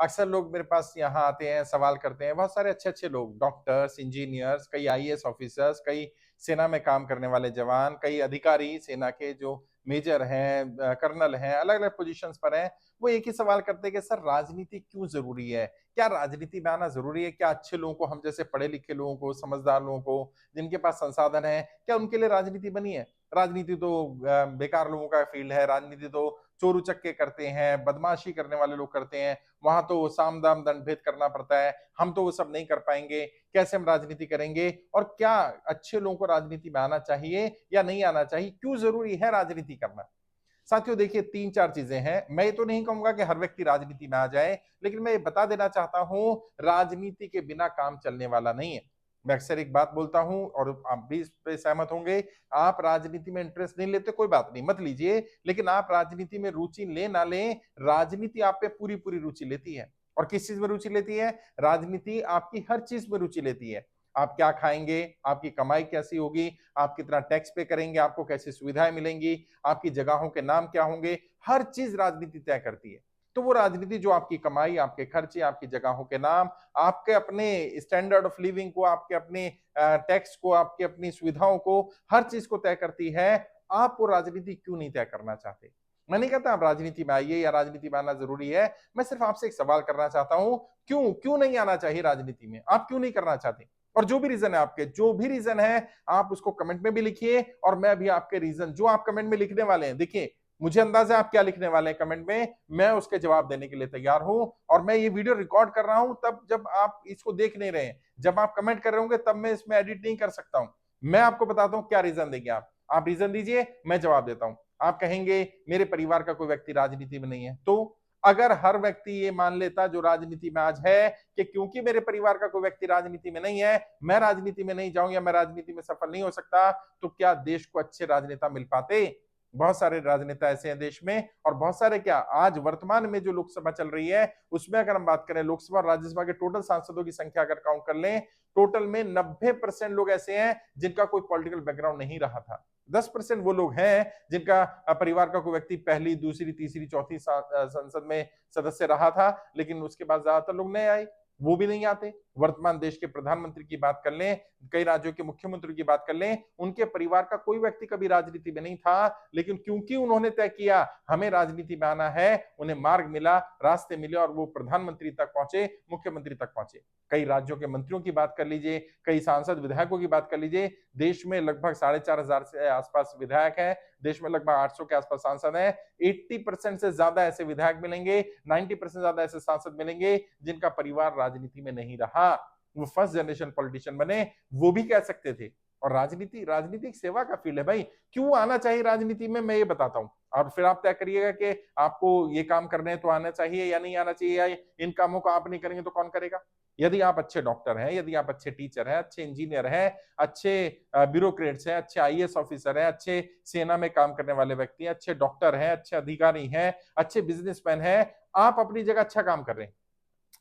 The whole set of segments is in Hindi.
अक्सर लोग मेरे पास यहाँ आते हैं, सवाल करते हैं, बहुत सारे अच्छे-अच्छे लोग, डॉक्टर्स, इंजीनियर्स, कई आईएएस ऑफिसर्स, कई सेना में काम करने वाले जवान, कई अधिकारी सेना के जो मेजर हैं, कर्नल हैं, अलग-अलग पोज़ीशंस पर हैं, वो एक ही सवाल करते हैं कि सर राजनीति क्यों ज़रूरी है? क्या राजनीति में आना ज़रूरी है? क्या अच्छे लोगों को, हम जैसे पढ़े-लिखे लोगों को, समझदार लोगों को, जिनके पास संसाधन हैं, क्या उनके लिए राजनीति बनी है? राजनीति तो बेकार लोगों का फील्ड है, राजनीति तो चोर-उचक्के करते हैं, बदमाशी करने वाले लोग करते हैं, वहाँ तो साम-दाम, दंड-भेद करना पड़ता है, हम तो वो सब नहीं कर पाएँगे, कैसे हम राजनीति करेंगे? और क्या अच्छे लोगों को राजनीति में आना चाहिए या नहीं आना चाहिए? क्यों ज़रूरी है राजनीति करना? साथियों देखिए 3-4 चीज़ें हैं, मैं ये तो नहीं कहूँगा कि हर व्यक्ति राजनीति में आ जाए, लेकिन मैं ये बता देना चाहता हूँ, राजनीति के बिना काम चलने वाला नहीं है। मैं अक्सर एक बात बोलता हूँ और आप भी इस पे सहमत होंगे, आप राजनीति में इंटरेस्ट नहीं लेते कोई बात नहीं, मत लीजिए, लेकिन आप राजनीति में रुचि लें ना लें, राजनीति आप पे पूरी-पूरी रुचि लेती है। और किस चीज़ में रुचि लेती है? राजनीति आपकी हर चीज़ में रुचि लेती है। आप क्या खाएँगे, आपकी कमाई कैसी होगी, आप कितना टैक्स पे करेंगे, आपको कैसी सुविधाएँ मिलेंगी, आपकी जगहों के नाम क्या होंगे, हर चीज़ राजनीति तय करती है। तो वो राजनीति जो आपकी कमाई, आपके खर्चे, आपकी जगहों के नाम, आपके अपने स्टैंडर्ड ऑफ लिविंग को, आपके अपने टैक्स को, आपकी अपनी सुविधाओं को, हर चीज़ को तय करती है। आप वो राजनीति क्यों नहीं तय करना चाहते? मैं नहीं कहता आप राजनीति में आइए या राजनीति में आना ज़रूरी है। मैं सिर्फ़ आपसे एक सवाल करना चाहता हूँ, क्यों? क्यों नहीं आना चाहिए राजनीति में? आप क्यों नहीं करना चाहते? और जो भी रीज़न है आपके, जो भी रीज़न है, आप उसको कमेंट में भी लिखिए और मैं भी आपके रीज़न जो आप कमेंट में लिखने वाले हैं, देखिए, मुझे अंदाज़ा है आप क्या लिखने वाले हैं कमेंट में, मैं उसके जवाब देने के लिए तैयार हूँ और मैं ये वीडियो रिकॉर्ड कर रहा हूँ तब जब आप इसको देख नहीं रहे हैं। जब आप कमेंट कर रहे होंगे तब मैं इसमें एडिट नहीं कर सकता हूँ। मैं आपको बताता हूँ क्या रीज़न देंगे आप। आप रीज़न दीजिए, मैं जवाब देता हूँ। आप कहेंगे मेरे परिवार का कोई व्यक्ति राजनीति में नहीं है, तो? अगर हर व्यक्ति ये मान लेता जो राजनीति में आज है कि क्योंकि मेरे परिवार का कोई व्यक्ति राजनीति में नहीं है, मैं राजनीति में नहीं जाऊँ या मैं राजनीति में सफल नहीं हो सकता, तो क्या देश को अच्छे राजनेता मिल पाते? बहुत सारे राजनेता ऐसे हैं देश में और बहुत सारे क्या आज वर्तमान में जो लोकसभा चल रही है, उसमें अगर हम बात करें लोकसभा और राज्यसभा के टोटल सांसदों की संख्या अगर काउंट कर लें, टोटल में 90% लोग ऐसे हैं जिनका कोई पॉलिटिकल बैकग्राउंड नहीं रहा था। 10% वो लोग हैं जिनका परिवार का कोई व्यक्ति पहली, दूसरी, तीसरी, चौथी संसद में सदस्य रहा था, लेकिन उसके बाद ज्यादातर लोग नए आए, वो भी नहीं आते। वर्तमान देश के प्रधानमंत्री की बात कर लें, कई राज्यों के मुख्यमंत्री की बात कर लें, उनके परिवार का कोई व्यक्ति कभी राजनीति में नहीं था, लेकिन क्योंकि उन्होंने तय किया हमें राजनीति में आना है, उन्हें मार्ग मिला, रास्ते मिले और वो प्रधानमंत्री तक पहुंचे, मुख्यमंत्री तक पहुंचे। कई राज्यों के मंत्रियों की बात कर लीजिए, कई सांसद विधायकों की बात कर लीजिए, देश में लगभग 4,500 से आसपास विधायक हैं, देश में लगभग 800 के आसपास सांसद हैं, 80% से ज्यादा ऐसे विधायक मिलेंगे, 90% ज्यादा ऐसे सांसद मिलेंगे जिनका परिवार राजनीति में नहीं रहा, वो फर्स्ट जनरेशन पॉलिटिशियन बने, वो भी कह सकते थे। और राजनीति एक सेवा का फील्ड है भाई, क्यों आना चाहिए राजनीति में, मैं ये बताता हूँ। और फिर आप तय करिएगा कि आपको ये काम करने हैं तो आना चाहिए या नहीं आना चाहिए, या इन कामों को आप नहीं करेंगे तो कौन करेगा? यदि आप अच्छे डॉक्टर हैं, यदि आप अच्छे टीचर हैं, अच्छे इंजीनियर हैं, अच्छे ब्यूरोक्रेट्स हैं, अच्छे आईएएस ऑफिसर हैं, अच्छे सेना में काम करने वाले व्यक्ति हैं, अच्छे डॉक्टर हैं, अच्छे अधिकारी हैं, अच्छे बिजनेसमैन हैं, आप अपनी जगह अच्छा काम कर रहे हैं।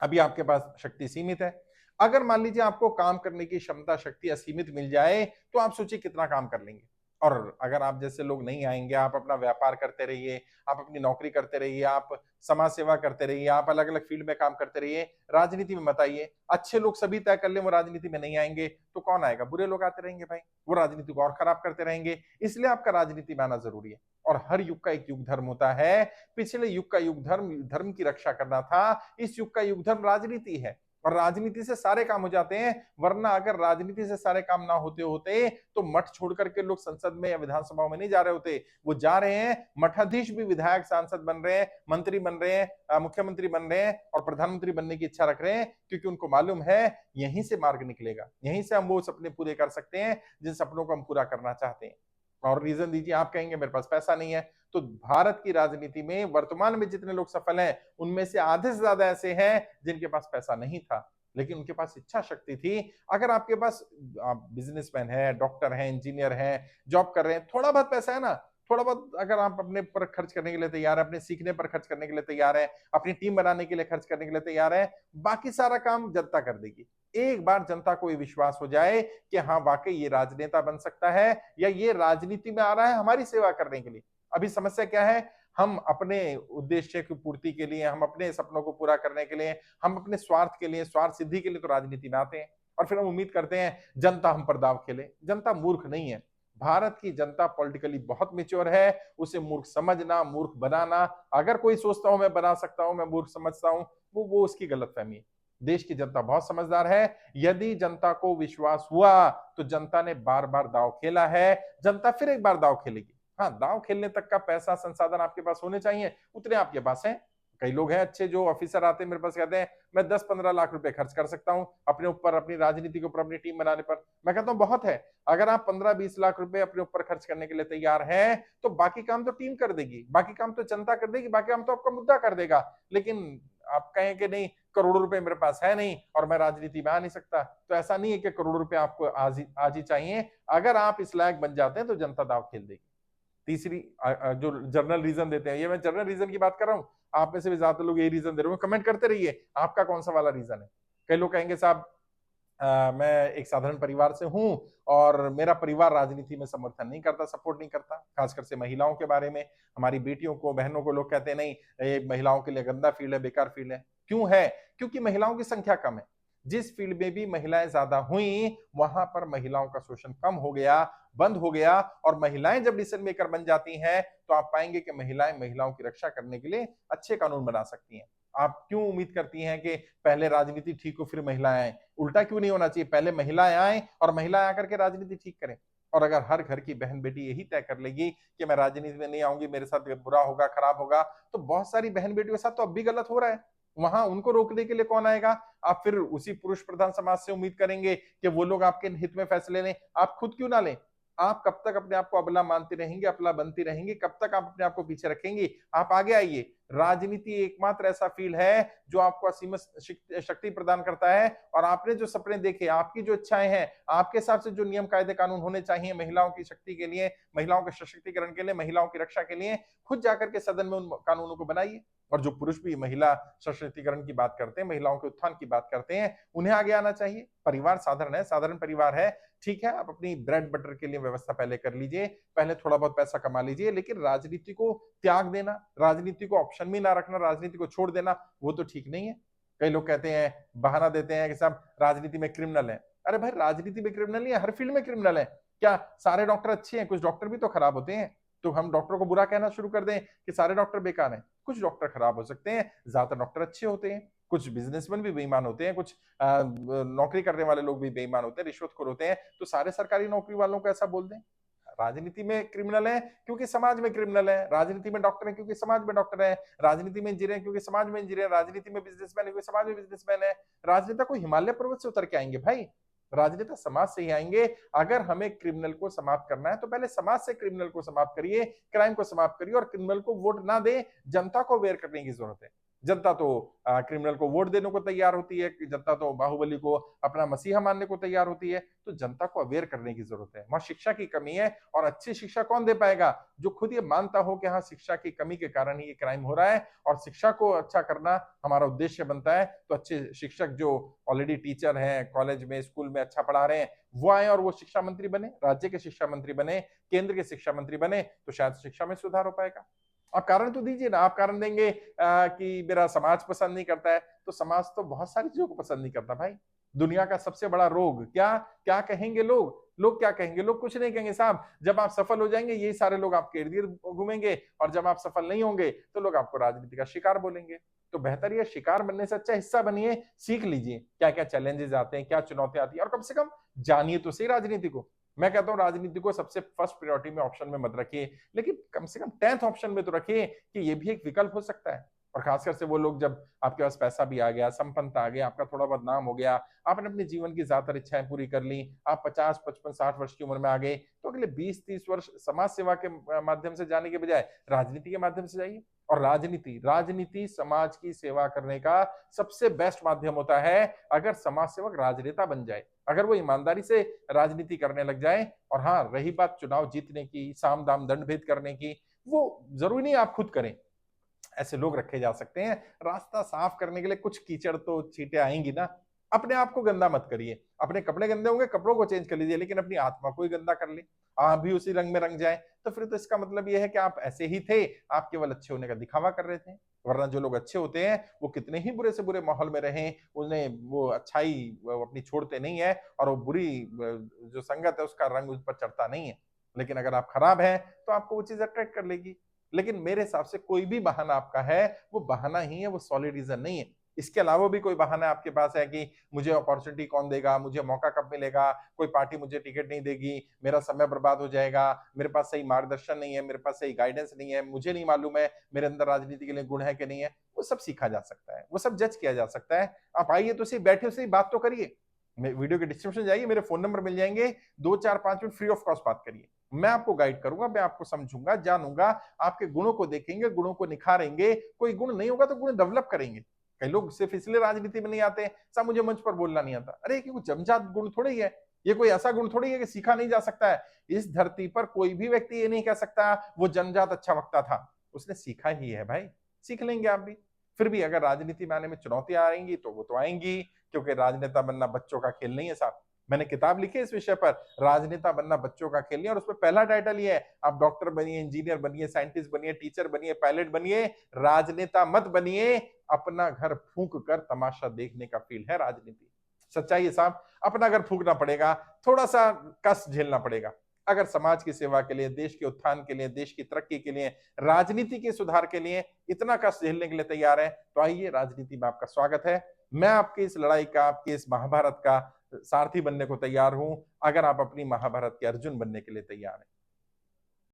अभी आपके पास शक्ति सीमित है। अगर मान लीजिए आपको काम करने की क्षमता, शक्ति असीमित मिल जाए, तो आप सोचिए कितना काम कर लेंगे। और अगर आप जैसे लोग नहीं आएँगे, आप अपना व्यापार करते रहिए, आप अपनी नौकरी करते रहिए, आप समाज सेवा करते रहिए, आप अलग-अलग फील्ड में काम करते रहिए, राजनीति में मत आइए। अच्छे लोग सभी तय कर लें वो राजनीति में नहीं आएँगे, तो कौन आएगा? बुरे लोग आते रहेंगे भाई, वो राजनीति को और खराब करते रहेंगे। इसलिए आपका राजनीति में आना ज़रूरी है। और हर युग का एक युग धर्म होता है, पिछले युग का युग धर्म, धर्म की रक्षा करना था, इस युग का युग धर्म राजनीति है। और राजनीति से सारे काम हो जाते हैं, वरना अगर राजनीति से सारे काम ना होते होते तो मठ छोड़ करके लोग संसद में या विधानसभाओं में नहीं जा रहे होते, वो जा रहे हैं, मठाधीश भी विधायक, सांसद बन रहे हैं, मंत्री बन रहे हैं, मुख्यमंत्री बन रहे हैं और प्रधानमंत्री बनने की इच्छा रख रहे हैं, क्योंकि उनको मालूम है यहीं से मार्ग निकलेगा, यहीं से हम वो सपने पूरे कर सकते हैं जिन सपनों को हम पूरा करना चाहते हैं। और रीजन दीजिए, आप कहेंगे मेरे पास पैसा नहीं है, तो भारत की राजनीति में वर्तमान में जितने लोग सफल हैं, उनमें से आधे से ज्यादा ऐसे हैं जिनके पास पैसा नहीं था, लेकिन उनके पास इच्छा शक्ति थी। अगर आपके पास आप बिजनेसमैन है, डॉक्टर हैं, इंजीनियर हैं, जॉब कर रहे हैं, थोड़ा बहुत पैसा है ना, थोड़ा बहुत अगर आप अपने पर खर्च करने के लिए तैयार है, अपने सीखने पर खर्च करने के लिए तैयार है, अपनी टीम बनाने के लिए खर्च करने के लिए तैयार है, बाकी सारा काम जनता कर देगी। एक बार जनता को ये विश्वास हो जाए कि हाँ वाकई ये राजनेता बन सकता है या ये राजनीति में आ रहा है हमारी सेवा करने के लिए। अभी समस्या क्या है? हम अपने उद्देश्य की पूर्ति के लिए, हम अपने सपनों को पूरा करने के लिए, हम अपने स्वार्थ के लिए, स्वार्थ सिद्धि के लिए तो राजनीति में आते हैं और फिर हम उम्मीद करते हैं जनता हम पर दांव खेले। जनता मूर्ख नहीं है। भारत की जनता पॉलिटिकली बहुत मैच्योर है। उसे मूर्ख समझना, मूर्ख बनाना, अगर कोई सोचता हूं मैं बना सकता हूं, मैं मूर्ख समझता हूं, वो उसकी गलतफहमी है। देश की जनता बहुत समझदार है। यदि जनता को विश्वास हुआ तो जनता ने बार बार दांव खेला है, जनता फिर एक बार दांव खेलेगी। हाँ, दांव खेलने तक का पैसा संसाधन आपके पास होने चाहिए, उतने आपके पास हैं। कई लोग हैं अच्छे जो ऑफिसर आते हैं मेरे पास, कहते हैं मैं 10-15 लाख रुपए खर्च कर सकता हूं अपने ऊपर, अपनी राजनीति के ऊपर, अपनी टीम बनाने पर। मैं कहता हूं बहुत है। अगर आप 15-20 लाख रुपए अपने ऊपर खर्च करने के लिए तैयार हैं तो बाकी काम तो टीम कर देगी, बाकी काम तो जनता कर देगी, बाकी काम तो आपका मुद्दा कर देगा। लेकिन आप कहें कि नहीं, करोड़ों रुपए मेरे पास है नहीं और मैं राजनीति में आ नहीं सकता, तो ऐसा नहीं है कि करोड़ों रुपए आपको आज ही चाहिए। अगर आप इस लायक बन जाते हैं तो जनता दाव खेल देगी। तीसरी जो जर्नल रीजन देते हैं, ये मैं जर्नल रीजन की बात कर रहा हूं, आप में से भी ज्यादा लोग यही रीजन दे रहे हो, कमेंट करते रहिए आपका कौन सा वाला रीजन है। कई लोग कहेंगे साहब मैं एक साधारण परिवार से हूं और मेरा परिवार राजनीति में समर्थन नहीं करता, सपोर्ट नहीं करता, खासकर से महिलाओं के बारे में, हमारी बेटियों को, बहनों को लोग कहते हैं नहीं ये महिलाओं के लिए गंदा फील्ड है, बेकार फील्ड है। क्यों है? क्योंकि महिलाओं की संख्या कम है। जिस फील्ड में भी महिलाएं ज्यादा हुई वहां पर महिलाओं का शोषण कम हो गया, बंद हो गया, और महिलाएं जब डिसीजन मेकर बन जाती हैं तो आप पाएंगे कि महिलाएं महिलाओं की रक्षा करने के लिए अच्छे कानून बना सकती हैं। आप क्यों उम्मीद करती हैं कि पहले राजनीति ठीक हो फिर महिलाएं आए? उल्टा क्यों नहीं होना चाहिए, पहले महिलाएं आए और महिलाएं आकर के राजनीति ठीक करें। और अगर हर घर की बहन बेटी यही तय कर लेगी कि मैं राजनीति में नहीं आऊंगी, मेरे साथ बुरा होगा, खराब होगा, तो बहुत सारी बहन बेटियों के साथ तो अब भी गलत हो रहा है। वहां उनको रोकने के लिए कौन आएगा? आप फिर उसी पुरुष प्रधान समाज से उम्मीद करेंगे कि वो लोग आपके हित में फैसले लें, आप खुद क्यों ना लें? आप कब तक अपने आप को अबला मानती रहेंगे, अपला बनती रहेंगी, कब तक आप अपने आप को पीछे रखेंगी? आप आगे आइए। राजनीति एकमात्र ऐसा फील्ड है जो आपको असीमित शक्ति प्रदान करता है, और आपने जो सपने देखे, आपकी जो इच्छाएं हैं, आपके हिसाब से जो नियम कायदे कानून होने चाहिए महिलाओं की शक्ति के लिए, महिलाओं के सशक्तिकरण के लिए, महिलाओं की रक्षा के लिए, खुद जाकर के सदन में उन कानूनों को बनाइए। और जो पुरुष भी महिला सशक्तिकरण की बात करते हैं, महिलाओं के उत्थान की बात करते हैं, उन्हें आगे आना चाहिए। परिवार साधारण है, साधारण परिवार है, ठीक है, आप अपनी ब्रेड बटर के लिए व्यवस्था पहले कर लीजिए, पहले थोड़ा बहुत पैसा कमा लीजिए, लेकिन राजनीति को त्याग देना, राजनीति को ऑप्शन में ना रखना, राजनीति को छोड़ देना, वो तो ठीक नहीं है। कई लोग कहते हैं, बहाना देते हैं कि साहब राजनीति में क्रिमिनल है। अरे भाई, राजनीति में क्रिमिनल नहीं है, हर फील्ड में क्रिमिनल है। क्या सारे डॉक्टर अच्छे हैं? कुछ डॉक्टर भी तो खराब होते हैं। तो हम डॉक्टर को बुरा कहना शुरू कर दें कि सारे डॉक्टर बेकार हैं? कुछ डॉक्टर खराब हो सकते हैं, ज्यादातर डॉक्टर अच्छे होते हैं। कुछ बिजनेसमैन भी बेईमान होते हैं, कुछ नौकरी करने वाले लोग भी बेईमान होते हैं, रिश्वतखोर होते हैं। तो सारे सरकारी नौकरी वालों को ऐसा बोल दें? राजनीति में क्रिमिनल है क्योंकि समाज में क्रिमिनल है, राजनीति में डॉक्टर है क्योंकि समाज में डॉक्टर है, राजनीति में इंजीनियर क्योंकि समाज में इंजीनियर, राजनीति में बिजनेसमैन है क्योंकि समाज में बिजनेसमैन है। राजनेता को हिमालय पर्वत से उतर के आएंगे भाई, राजनेता समाज से ही आएंगे। अगर हमें क्रिमिनल को समाप्त करना है तो पहले समाज से क्रिमिनल को समाप्त करिए, क्राइम को समाप्त करिए, और क्रिमिनल को वोट ना दे, जनता को अवेयर करने की जरूरत है। जनता तो क्रिमिनल को वोट देने को तैयार होती है, जनता तो बाहुबली को अपना मसीहा मानने को तैयार होती है, तो जनता को अवेयर करने की जरूरत है। वहां शिक्षा की कमी है, और अच्छी शिक्षा कौन दे पाएगा? जो खुद ये मानता हो कि हाँ, शिक्षा की कमी के कारण ही ये क्राइम हो रहा है, और शिक्षा को अच्छा करना हमारा उद्देश्य बनता है। तो अच्छे शिक्षक जो ऑलरेडी टीचर हैं, कॉलेज में, स्कूल में अच्छा पढ़ा रहे हैं, वो आए और वो शिक्षा मंत्री बने, राज्य के शिक्षा मंत्री बने, केंद्र के शिक्षा मंत्री बने, तो शायद शिक्षा में सुधार हो पाएगा। आप कारण तो दीजिए ना। आप कारण देंगे कि मेरा समाज पसंद नहीं करता है, तो समाज तो बहुत सारी चीजों को पसंद नहीं करता भाई। दुनिया का सबसे बड़ा रोग क्या? क्या कहेंगे लोग? लोग क्या कहेंगे? लोग कुछ नहीं कहेंगे साहब। जब आप सफल हो जाएंगे, यही सारे लोग आपके इर्द गिर्द घूमेंगे, और जब आप सफल नहीं होंगे तो लोग आपको राजनीति का शिकार बोलेंगे। तो बेहतर ये शिकार बनने से अच्छा हिस्सा बनिए, सीख लीजिए क्या क्या चैलेंजेस आते हैं, क्या चुनौतियां आती है, और कम से कम जानिए तो सही राजनीति को। मैं कहता हूं राजनीति को सबसे फर्स्ट प्रायोरिटी में ऑप्शन में मत रखिए, लेकिन कम से कम 10th ऑप्शन में तो रखिए कि ये भी एक विकल्प हो सकता है। और खासकर से वो लोग जब आपके पास पैसा भी आ गया, संपन्नता आ गया, आपका थोड़ा बहुत नाम हो गया, आपने अपने जीवन की ज्यादातर इच्छाएं पूरी कर ली, आप 50, 55, 60 वर्ष की उम्र में आ गए, तो अगले 20-30 वर्ष समाज सेवा के माध्यम से जाने के बजाय राजनीति के माध्यम से जाइए। और राजनीति राजनीति समाज की सेवा करने का सबसे बेस्ट माध्यम होता है। अगर समाज सेवक राजनेता बन जाए, अगर वो ईमानदारी से राजनीति करने लग जाए, और हाँ, रही बात चुनाव जीतने की, साम दाम दंड भेद करने की, वो जरूरी नहीं आप खुद करें, ऐसे लोग रखे जा सकते हैं रास्ता साफ करने के लिए। कुछ कीचड़ तो छींटे आएंगी ना, अपने आप को गंदा मत करिए। अपने कपड़े गंदे होंगे, कपड़ों को चेंज कर लीजिए, लेकिन अपनी आत्मा को ही गंदा कर ले, आप भी उसी रंग में रंग जाए, तो फिर तो इसका मतलब ये है कि आप ऐसे ही थे, आप केवल अच्छे होने का दिखावा कर रहे थे। वरना जो लोग अच्छे होते हैं, वो कितने ही बुरे से बुरे माहौल में रहें, उन्हें वो अच्छाई अपनी छोड़ते नहीं है, और वो बुरी जो संगत है उसका रंग उस पर चढ़ता नहीं है। लेकिन अगर आप खराब हैं, तो आपको वो चीज अट्रैक्ट कर लेगी। लेकिन मेरे हिसाब से कोई भी बहाना आपका है, वो बहाना ही है, वो सॉलिड रीजन नहीं है। इसके अलावा भी कोई बहाना आपके पास है कि मुझे अपॉर्चुनिटी कौन देगा, मुझे मौका कब मिलेगा, कोई पार्टी मुझे टिकट नहीं देगी, मेरा समय बर्बाद हो जाएगा, मेरे पास सही मार्गदर्शन नहीं है, मेरे पास सही गाइडेंस नहीं है, मुझे नहीं मालूम है मेरे अंदर राजनीति के लिए गुण है कि नहीं है, वो सब सीखा जा सकता है, वो सब जज किया जा सकता है। आप आइए तो सही, बैठे सही, बात तो करिए। वीडियो के डिस्क्रिप्शन जाइए, मेरे फोन नंबर मिल जाएंगे, 2 4 5 मिनट फ्री ऑफ कॉस्ट बात करिए। मैं आपको गाइड करूंगा, मैं आपको समझूंगा, जानूंगा, आपके गुणों को देखेंगे, गुणों को निखारेंगे। कोई गुण नहीं होगा तो गुण डेवलप करेंगे। कई लोग सिर्फ इसलिए राजनीति में नहीं आते, साहब मुझे मंच पर बोलना नहीं आता। अरे ये कोई जन्मजात गुण थोड़ी है, ये कोई ऐसा गुण थोड़ी है कि सीखा नहीं जा सकता है। इस धरती पर कोई भी व्यक्ति ये नहीं कह सकता वो जन्मजात अच्छा वक्ता था, उसने सीखा ही है भाई। सीख लेंगे आप भी। फिर भी अगर राजनीति में आने में चुनौतियां आएंगी तो वो तो आएंगी, क्योंकि राजनेता बनना बच्चों का खेल नहीं है साहब। मैंने किताब लिखी है इस विषय पर, राजनेता बनना बच्चों का खेल नहीं है, और उसमें पहला टाइटल ये है, आप डॉक्टर बनिए, इंजीनियर बनिए, साइंटिस्ट बनिए, टीचर बनिए, पायलट बनिए, राजनेता मत बनिए। अपना घर फूंक कर तमाशा देखने का फील है राजनीति। सच्चाई है साहब, अपना घर फूंकना पड़ेगा, थोड़ा सा कष्ट झेलना पड़ेगा। अगर समाज की सेवा के लिए, देश के उत्थान के लिए, देश की तरक्की के लिए, राजनीति के सुधार के लिए इतना कष्ट झेलने के लिए तैयार है, तो आइए, राजनीति में आपका स्वागत है। मैं आपकी इस लड़ाई का, आपकी इस महाभारत का सारथी बनने को तैयार हूं, अगर आप अपनी महाभारत के अर्जुन बनने के लिए तैयार हैं।